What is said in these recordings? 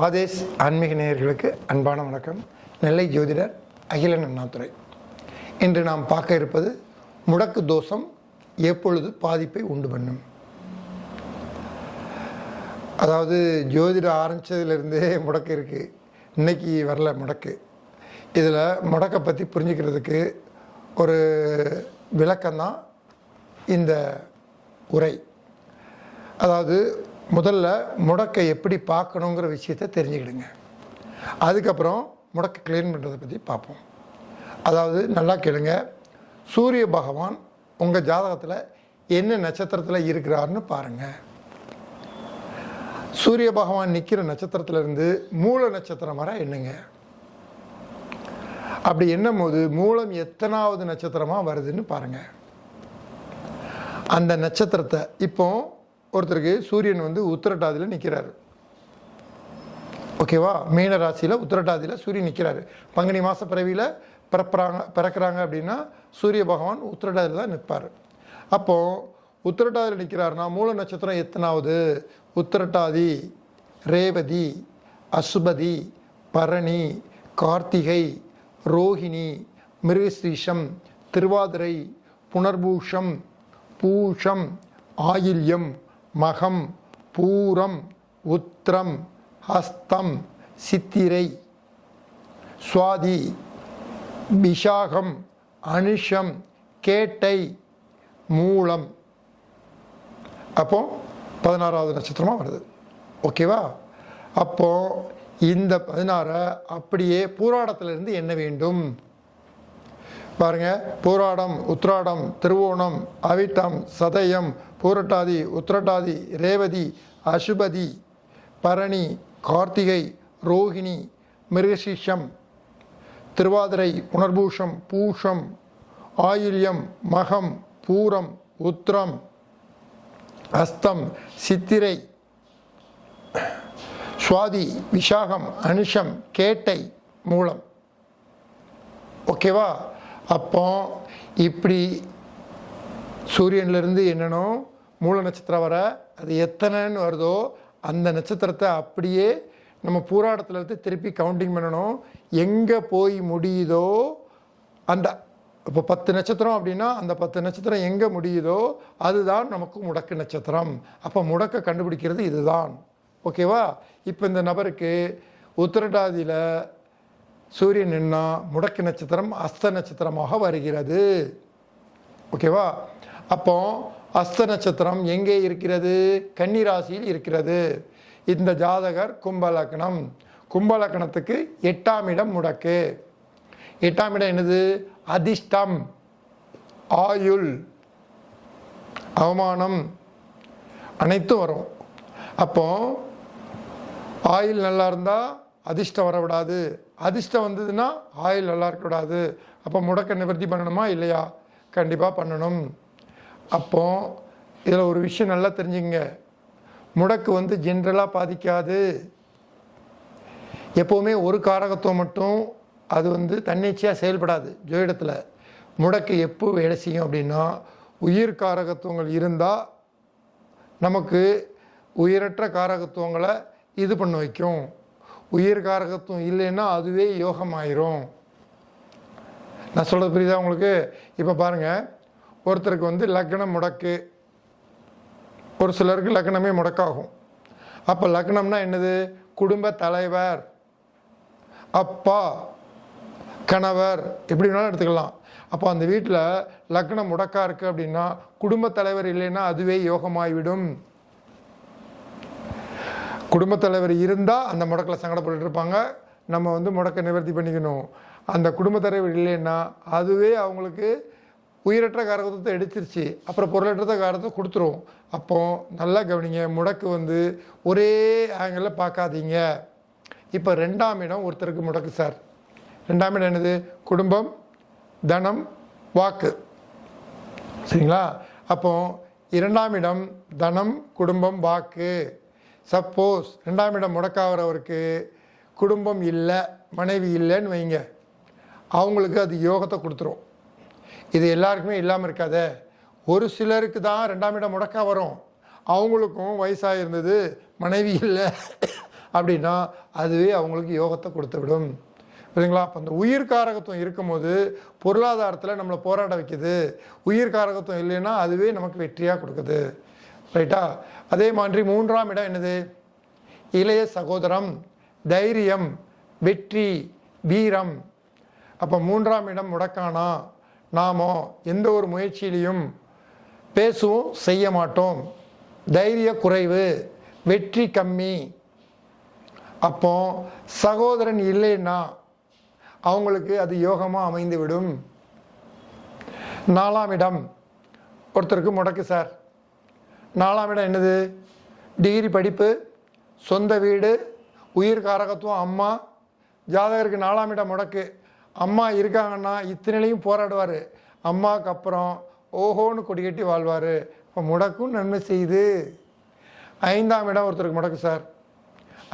ஆதேஷ் ஆன்மீக நேயர்களுக்கு அன்பான வணக்கம். நெல்லை ஜோதிடர் அகிலன் அண்ணாதுரை. இன்று நாம் பார்க்க இருப்பது முடக்கு தோஷம் எப்பொழுது பாதிப்பை உண்டு பண்ணும். அதாவது ஜோதிடம் ஆரம்பித்ததுலேருந்தே முடக்கு இருக்குது, இன்னைக்கு வரல முடக்கு. இதில் முடக்கை பற்றி புரிஞ்சுக்கிறதுக்கு ஒரு விளக்கம்தான் இந்த உரை. அதாவது முதல்ல முடக்கை எப்படி பார்க்கணுங்கிற விஷயத்தை தெரிஞ்சுக்கிடுங்க. அதுக்கப்புறம் முடக்கை க்ளீன் பண்ணுறதை பற்றி பார்ப்போம். அதாவது நல்லா கேளுங்க. சூரிய பகவான் உங்கள் ஜாதகத்தில் என்ன நட்சத்திரத்தில் இருக்கிறாருன்னு பாருங்கள். சூரிய பகவான் நிற்கிற நட்சத்திரத்திலிருந்து மூல நட்சத்திரம் வரை எண்ணுங்க. அப்படி எண்ணும் போது மூலம் எத்தனாவது நட்சத்திரமாக வருதுன்னு பாருங்கள். அந்த நட்சத்திரத்தை இப்போ ஒருத்தருக்கு சூரியன் உத்திரட்டாதியில் நிற்கிறாரு, ஓகேவா? மீன ராசியில் உத்திரட்டாதியில் சூரியன் நிற்கிறாரு. பங்குனி மாத பிறவியில் பிறக்கிறாங்க அப்படின்னா சூரிய பகவான் உத்திரட்டாதியில் தான் நிற்பார். அப்போது உத்திரட்டாதியில் நிற்கிறாருன்னா மூல நட்சத்திரம் எத்தனாவது? உத்திரட்டாதி, ரேவதி, அசுபதி, பரணி, கார்த்திகை, ரோஹிணி, மிருகசீஷம், திருவாதிரை, புனர்பூஷம், பூஷம், ஆயில்யம், மகம், பூரம், உத்திரம், ஹஸ்தம், சித்திரை, சுவாதி, விஷாகம், அனுஷம், கேட்டை, மூலம். அப்போ 16வது நட்சத்திரமாக வருது, ஓகேவா? அப்போ இந்த 16 அப்படியே பூராடத்திலிருந்து எண்ண வேண்டும். பாருங்க, பூராடம், உத்ராடம், திருவோணம், அவிட்டம், சதயம், பூரட்டாதி, உத்திரட்டாதி, ரேவதி, அசுபதி, பரணி, கார்த்திகை, ரோஹிணி, மிருகசீஷம், திருவாதிரை, புனர்பூஷம், பூஷம், ஆயில்யம், மகம், பூரம், உத்திரம், ஹஸ்தம், சித்திரை, சுவாதி, விஷாகம், அனுஷம், கேட்டை, மூலம், ஓகேவா? அப்போ இப்படி சூரியன்லேருந்து என்னணும் மூல நட்சத்திரம் வர அது எத்தனைன்னு வருதோ அந்த நட்சத்திரத்தை அப்படியே நம்ம பூராடத்தில் இருந்து திருப்பி கவுண்டிங் பண்ணணும். எங்கே போய் முடியுதோ அந்த இப்போ 10 நட்சத்திரம் அப்படின்னா அந்த 10 நட்சத்திரம் எங்கே முடியுதோ அதுதான் நமக்கு முடக்கு நட்சத்திரம். அப்போ முடக்க கண்டுபிடிக்கிறது இதுதான், ஓகேவா? இப்போ இந்த நபருக்கு உத்திரட்டாதியில் சூரியன் நின்னா முடக்கு நட்சத்திரம் அஸ்த நட்சத்திரமாக வருகிறது, ஓகேவா? அப்போ அஸ்த நட்சத்திரம் எங்கே இருக்கிறது? கன்னி ராசியில் இருக்கிறது. இந்த ஜாதகர் கும்பலக்கணம். கும்பலக்கணத்துக்கு 8ஆம் இடம் முடக்கு. 8ஆம் இடம் என்னது? அதிர்ஷ்டம், ஆயுள், அவமானம் அனைத்தும் வரும். அப்போ ஆயுள் நல்லா இருந்தால் அதிர்ஷ்டம் வரவிடாது, அதிர்ஷ்டம் வந்ததுன்னா ஆயுள் நல்லா இருக்கக்கூடாது. அப்போ முடக்க நிவர்த்தி பண்ணணுமா இல்லையா? கண்டிப்பாக பண்ணணும். அப்போ இதில் ஒரு விஷயம் நல்லா தெரிஞ்சுங்க. முடக்கு ஜென்ரலாக பாதிக்காது. எப்போவுமே ஒரு காரகத்துவம் மட்டும் அது தன்னிச்சையாக செயல்படாது. ஜோதிடத்தில் முடக்கு எப்போ வேலை செய்யும் அப்படின்னா உயிர் காரகத்துவங்கள் இருந்தால் நமக்கு உயிரற்ற காரகத்துவங்களை இது பண்ண வைக்கும். உயிர் காரகத்துவம் இல்லைன்னா அதுவே யோகமாயிரும். நான் சொல்கிறது புரியுதா உங்களுக்கு? இப்போ பாருங்கள், ஒருத்தருக்கு லக்னம் முடக்கு, ஒரு சிலருக்கு லக்னமே முடக்காகும். அப்போ லக்னம்னா என்னது? குடும்ப தலைவர், அப்பா, கணவர், எப்படி வேணாலும் எடுத்துக்கலாம். அப்போ அந்த வீட்டில் லக்னம் முடக்கா இருக்குது அப்படின்னா குடும்ப தலைவர் இல்லைன்னா அதுவே யோகமாகிவிடும். குடும்பத் தலைவர் இருந்தால் அந்த முடக்கில் சங்கடப்பட்டு இருப்பாங்க. நம்ம முடக்க நிவர்த்தி பண்ணிக்கணும். அந்த குடும்பத் தலைவர் இல்லைன்னா அதுவே அவங்களுக்கு உயிரற்ற காரகத்தை எடுத்துருச்சு, அப்புறம் பொருளற்ற காரத்தை கொடுத்துரும். அப்போ நல்லா கவனிங்க, முடக்கு ஒரே ஆங்கிளில் பார்க்காதீங்க. இப்போ 2ஆம் இடம் ஒருத்தருக்கு முடக்கு சார். 2ஆம் இடம் என்னது? குடும்பம், தனம், வாக்கு, சரிங்களா? அப்போ 2ஆம் இடம் தனம், குடும்பம், வாக்கு. சப்போஸ் 2ஆம் இடம் முடக்காகிறவருக்கு குடும்பம் இல்லை, மனைவி இல்லைன்னு வைங்க, அவங்களுக்கு அது யோகத்தை கொடுத்துரும். இது எல்லாருக்குமே இல்லாமல் இருக்காத. ஒரு சிலருக்கு தான் 2ஆம் இடம் முடக்கா வரும். அவங்களுக்கும் வயசாக இருந்தது, மனைவி இல்லை, அப்படின்னா அதுவே அவங்களுக்கு யோகத்தை கொடுத்து விடும். புரியுதுங்களா? அப்போ அந்த உயிர் காரகத்துவம் இருக்கும்போது பொருளாதாரத்தில் நம்மளை போராட வைக்குது. உயிர் காரகத்துவம் இல்லைன்னா அதுவே நமக்கு வெற்றியாக கொடுக்குது. ரைட்டா? அதே மாதிரி 3ஆம் இடம் என்னது? இளைய சகோதரம், தைரியம், வெற்றி, வீரம். அப்போ 3ஆம் இடம் முடக்கானா நாமோ எந்த ஒரு முயற்சியிலையும் பேசுவோம், செய்ய மாட்டோம். தைரிய குறைவு, வெற்றி கம்மி. அப்போ சகோதரன் இல்லைன்னா அவங்களுக்கு அது யோகமாக அமைந்து விடும். 4ஆம் இடம் ஒருத்தருக்கு முடக்கு சார். 4ஆம் இடம் என்னது? டிகிரி படிப்பு, சொந்த வீடு, உயிர் காரகத்துவம் அம்மா. ஜாதகருக்கு 4ஆம் இடம் முடக்கு. அம்மா இருக்காங்கன்னா இத்தனையிலையும் போராடுவார். அம்மாவுக்கு அப்புறம் ஓஹோன்னு கொடி கட்டி வாழ்வார். இப்போ முடக்கும் நன்மை செய்யுது. 5ஆம் இடம் ஒருத்தருக்கு முடக்கு சார்.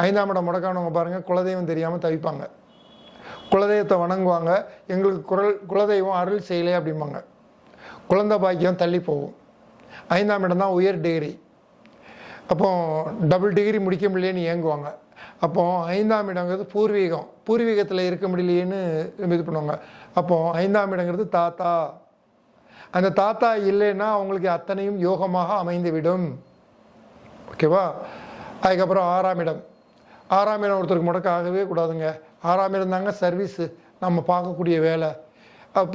5ஆம் இடம் முடக்கானவங்க பாருங்கள், குலதெய்வம் தெரியாமல் தவிப்பாங்க. குலதெய்வத்தை வணங்குவாங்க, எங்களுக்கு குலதெய்வம் அருள் செய்யலை அப்படிம்பாங்க. குழந்தை பாக்கியம் தள்ளி போகும். 5ஆம் இடம் தான் உயர் டிகிரி. அப்போ டபுள் டிகிரி முடிக்க முடியலேன்னு ஏங்குவாங்க. அப்போ 5ஆம் இடங்கிறது பூர்வீகம். பூர்வீகத்தில் இருக்க முடியலையேன்னு இது பண்ணுவாங்க. அப்போ 5ஆம் இடங்கிறது தாத்தா. அந்த தாத்தா இல்லைன்னா அவங்களுக்கு அத்தனையும் யோகமாக அமைந்து விடும். ஓகேவா? அதுக்கப்புறம் 6ஆம் இடம். 6ஆம் இடம் ஒருத்தருக்கு முடக்க ஆகவே கூடாதுங்க. 6ஆம் இடம் தாங்க சர்வீஸு, நம்ம பார்க்கக்கூடிய வேலை.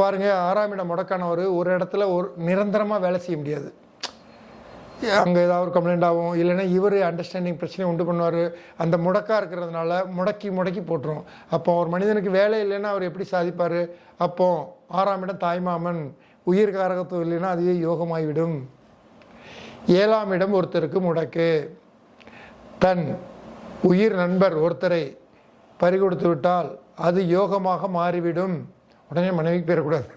பாருங்கள், 6ஆம் இடம் முடக்கானவர் ஒரு இடத்துல நிரந்தரமாக வேலை செய்ய முடியாது. அங்கே ஏதாவது ஒரு கம்ப்ளைண்ட் ஆகும், இல்லைன்னா இவர் அண்டர்ஸ்டாண்டிங் பிரச்சனை உண்டு பண்ணுவார். அந்த முடக்காக இருக்கிறதுனால முடக்கி போட்டுரும். அப்போ ஒரு மனிதனுக்கு வேலை இல்லைன்னா அவர் எப்படி சாதிப்பார்? அப்போ 6ஆம் இடம் தாய்மாமன், உயிர் காரகத்துவம் இல்லைன்னா அதுவே யோகமாகிவிடும். 7ஆம் இடம் ஒருத்தருக்கு முடக்கு. தன் உயிர் நண்பர் ஒருத்தரை பறிகொடுத்து விட்டால் அது யோகமாக மாறிவிடும். உடனே மனைவிக்கு போயிடக்கூடாது.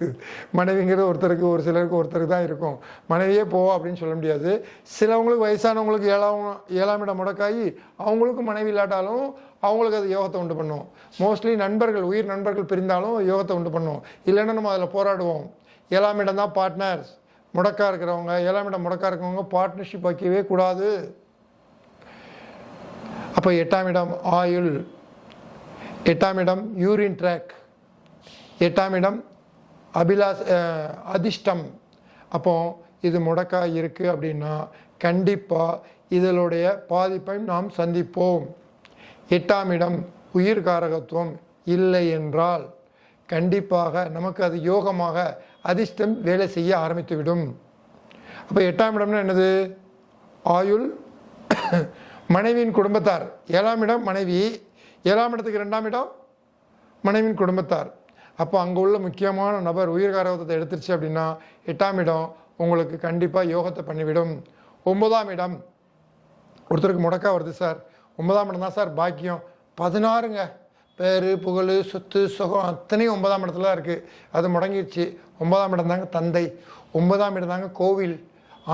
மனைவிங்கிறது ஒருத்தருக்கு, ஒரு சிலருக்கு ஒருத்தருக்கு தான் இருக்கும். மனைவியே போ அப்படின்னு சொல்ல முடியாது. சிலவங்களுக்கு வயசானவங்களுக்கு 7ஆம் இடம் முடக்காகி அவங்களுக்கு மனைவி இல்லாட்டாலும் அவங்களுக்கு அது யோகத்தை உண்டு பண்ணும். மோஸ்ட்லி நண்பர்கள், உயிர் நண்பர்கள் பிரிந்தாலும் யோகத்தை உண்டு பண்ணும். இல்லைன்னா நம்ம அதில் போராடுவோம். 7ஆம் இடம் தான் பார்ட்னர்ஸ். முடக்கா இருக்கிறவங்க, 7ஆம் இடம் முடக்கா இருக்கிறவங்க பார்ட்னர்ஷிப் வைக்கவே கூடாது. அப்போ 8ஆம் இடம் ஆயுள். 8ஆம் இடம் யூரின் ட்ராக். 8ஆம் இடம் அதிர்ஷ்டம். அப்போ இது முடக்கா இருக்குது அப்படின்னா கண்டிப்பாக இதனுடைய பாதிப்பை நாம் சந்திப்போம். 8ஆம் இடம் உயிர் காரகத்துவம் இல்லை என்றால் கண்டிப்பாக நமக்கு அது யோகமாக அதிர்ஷ்டம் வேலை செய்ய ஆரம்பித்துவிடும். அப்போ 8ஆம் இடம்னா என்னது? ஆயுள், மனைவியின் குடும்பத்தார். 7ஆம் இடம் மனைவி, 7ஆம் இடத்துக்கு 2ஆம் இடம் மனைவியின் குடும்பத்தார். அப்போ அங்கே உள்ள முக்கியமான நபர் உயிர் காரகத்தை எடுத்துருச்சு அப்படின்னா 8ஆம் இடம் உங்களுக்கு கண்டிப்பாக யோகத்தை பண்ணிவிடும். 9ஆம் இடம் ஒருத்தருக்கு முடக்கா வருது சார். 9ஆம் இடம் தான் சார் பாக்கியம். 16ங்க, பேர், புகழ், சொத்து, சுகம் அத்தனையும் 9ஆம் இடத்துல தான் இருக்குது. அது முடங்கிடுச்சு. 9ஆம் இடம் தாங்க தந்தை. 9ஆம் இடம் தாங்க கோவில்,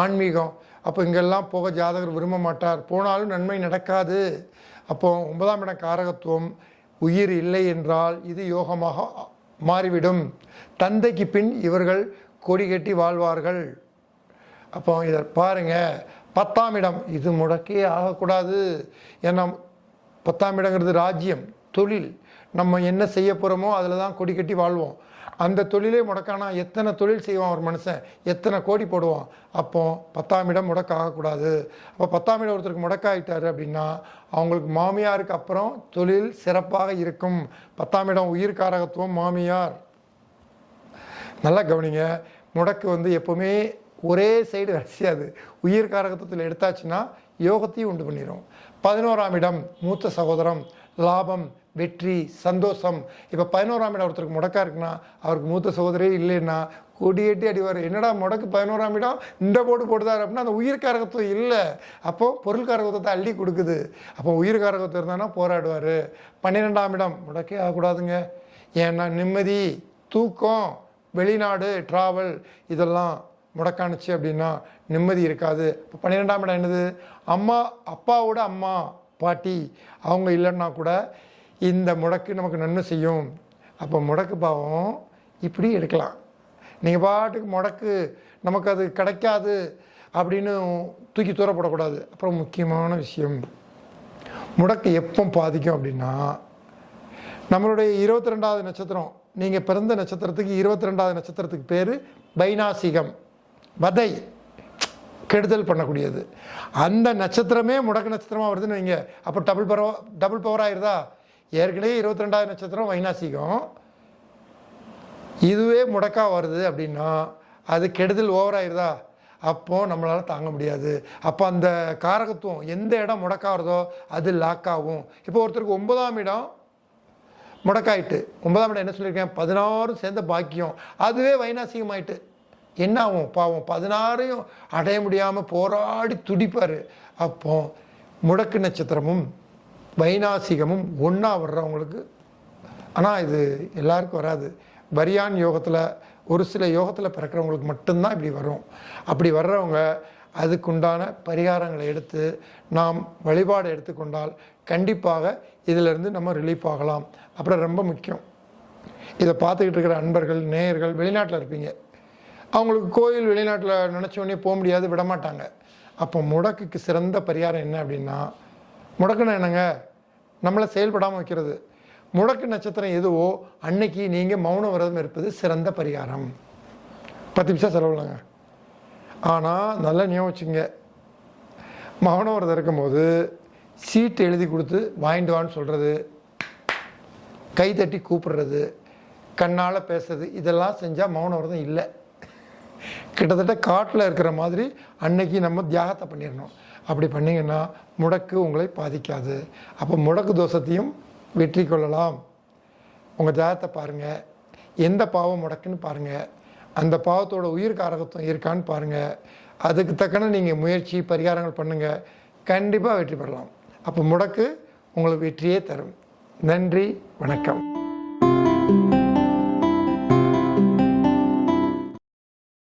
ஆன்மீகம். அப்போ இங்கெல்லாம் போக ஜாதகர் விரும்ப மாட்டார். போனாலும் நன்மை நடக்காது. அப்போ 9ஆம் இடம் காரகத்துவம் உயிர் இல்லை என்றால் இது யோகமாக மாறிவிடும். தந்தைக்கு பின் இவர்கள் கொடி கட்டி வாழ்வார்கள். அப்போ இதை பாருங்க. 10ஆம் இடம் இது முடக்கே ஆகக்கூடாது. ஏன்னா 10ஆம் இடங்கிறது ராஜ்யம், தொழில். நம்ம என்ன செய்ய போகிறோமோ அதில் தான் கொடி கட்டி வாழ்வோம். அந்த தொழிலே முடக்கானா எத்தனை தொழில் செய்வான் ஒரு மனுஷன், எத்தனை கோடி போடுவான். அப்போ 10ஆம் இடம் முடக்க ஆகக்கூடாது. அப்போ 10ஆம் இடம் ஒருத்தருக்கு முடக்காயிட்டாரு அப்படின்னா அவங்களுக்கு மாமியாருக்கு அப்புறம் தொழில் சிறப்பாக இருக்கும். 10ஆம் இடம் உயிர் காரகத்துவம் மாமியார். நல்லா கவனிங்க. முடக்கு எப்போவுமே ஒரே சைடு வரிசையாது. உயிர் காரகத்துவத்தில் எடுத்தாச்சுன்னா யோகத்தையும் உண்டு பண்ணிடும். 11ஆம் இடம் மூத்த சகோதரம், லாபம், வெற்றி, சந்தோஷம். இப்போ 11ஆம் இடம் ஒருத்தருக்கு முடக்கா இருக்குன்னா அவருக்கு மூத்த சகோதரே இல்லைன்னா கொடியேட்டி அடிவார். என்னடா முடக்கு 11ஆம் இடம் இந்த போடுதார் அப்படின்னா அந்த உயிர் காரகத்துவம் இல்லை. அப்போது பொருள் காரகத்துவத்தை அள்ளி கொடுக்குது. அப்போ உயிர் காரகத்துவம் இருந்தானா போராடுவார். 12ஆம் இடம் முடக்கே ஆகக்கூடாதுங்க. ஏன்னா நிம்மதி, தூக்கம், வெளிநாடு, ட்ராவல் இதெல்லாம் முடக்கானுச்சு அப்படின்னா நிம்மதி இருக்காது. இப்போ 12ஆம் இடம் என்னது? அம்மா, அப்பாவோட அம்மா, பாட்டி அவங்க இல்லைன்னா கூட இந்த முடக்கு நமக்கு நன்மை செய்யும். அப்போ முடக்கு பாவம் இப்படி எடுக்கலாம். நீங்கள் பாட்டுக்கு முடக்கு நமக்கு அது கிடைக்காது அப்படின்னு தூக்கி தூரப்படக்கூடாது. அப்புறம் முக்கியமான விஷயம், முடக்கு எப்போ பாதிக்கும் அப்படின்னா, நம்மளுடைய 22வது நட்சத்திரம், நீங்கள் பிறந்த நட்சத்திரத்துக்கு 22வது நட்சத்திரத்துக்கு பேர் வைநாசிகம், வதை, கெடுதல் பண்ணக்கூடியது. அந்த நட்சத்திரமே முடக்கு நட்சத்திரமாக வருதுன்னு வைங்க, அப்போ டபுள் பவர் ஆயிருதா? ஏற்கனவே 22வது நட்சத்திரம் வைநாசிகம், இதுவே முடக்கா வருது அப்படின்னா அது கெடுதல் ஓவர் ஆயிருதா? அப்போது நம்மளால் தாங்க முடியாது. அப்போ அந்த காரகத்துவம் எந்த இடம் முடக்காகிறதோ அது லாக் ஆகும். இப்போ ஒருத்தருக்கு 9ஆம் இடம் முடக்காயிட்டு, 9ஆம் இடம் என்ன சொல்லியிருக்கேன், 16 சேர்ந்த பாக்கியம், அதுவே வைநாசிகம் ஆயிட்டு என்ன ஆகும்? பாவம் 16ஐயும் அடைய முடியாமல் போராடி துடிப்பார். அப்போ முடக்கு நட்சத்திரமும் வைநாசிகமும் ஒன்றா வர்றவங்களுக்கு, ஆனால் இது எல்லாருக்கும் வராது. பரியான் யோகத்தில் ஒரு சில யோகத்தில் பிறக்கிறவங்களுக்கு மட்டும்தான் இப்படி வரும். அப்படி வர்றவங்க அதுக்குண்டான பரிகாரங்களை எடுத்து நாம் வழிபாடு எடுத்துக்கொண்டால் கண்டிப்பாக இதிலிருந்து நம்ம ரிலீஃப் ஆகலாம். அப்புறம் ரொம்ப முக்கியம், இதை பார்த்துக்கிட்டு இருக்கிற அன்பர்கள், நேயர்கள் வெளிநாட்டில் இருப்பீங்க, அவங்களுக்கு கோயில் வெளிநாட்டில் நினச்சோடனே போக முடியாது, விடமாட்டாங்க. அப்போ முடக்குக்கு சிறந்த பரிகாரம் என்ன அப்படின்னா, முடக்குன்னா என்னங்க, நம்மளை செயல்படாமல் வைக்கிறது. முடக்கு நட்சத்திரம் எதுவோ அன்னைக்கு நீங்கள் மௌன விரதம் இருப்பது சிறந்த பரிகாரம். 10 நிமிஷம் செலவில்லைங்க. ஆனால் நல்லா ஞாபகம் வச்சுங்க, மௌன விரதம் இருக்கும்போது சீட்டு எழுதி கொடுத்து வாங்கிட்டு வான்னு சொல்கிறது, கை தட்டி கூப்பிடுறது, கண்ணால் பேசுறது, இதெல்லாம் செஞ்சால் மௌன விரதம் இல்லை. கிட்டத்தட்ட காட்டில் இருக்கிற மாதிரி அன்னைக்கு நம்ம தியாகத்தை பண்ணிடணும். அப்படி பண்ணிங்கன்னா முடக்கு உங்களை பாதிக்காது. அப்போ முடக்கு தோஷத்தையும் வெற்றி கொள்ளலாம். உங்கள் ஜாதகத்தை பாருங்கள், எந்த பாவம் முடக்குன்னு பாருங்கள், அந்த பாவத்தோட உயிர் காரகத்துவம் இருக்கான்னு பாருங்கள், அதுக்கு தக்கன நீங்கள் முயற்சி பரிகாரங்கள் பண்ணுங்கள், கண்டிப்பாக வெற்றி பெறலாம். அப்போ முடக்கு உங்களுக்கு வெற்றியே தரும். நன்றி, வணக்கம்.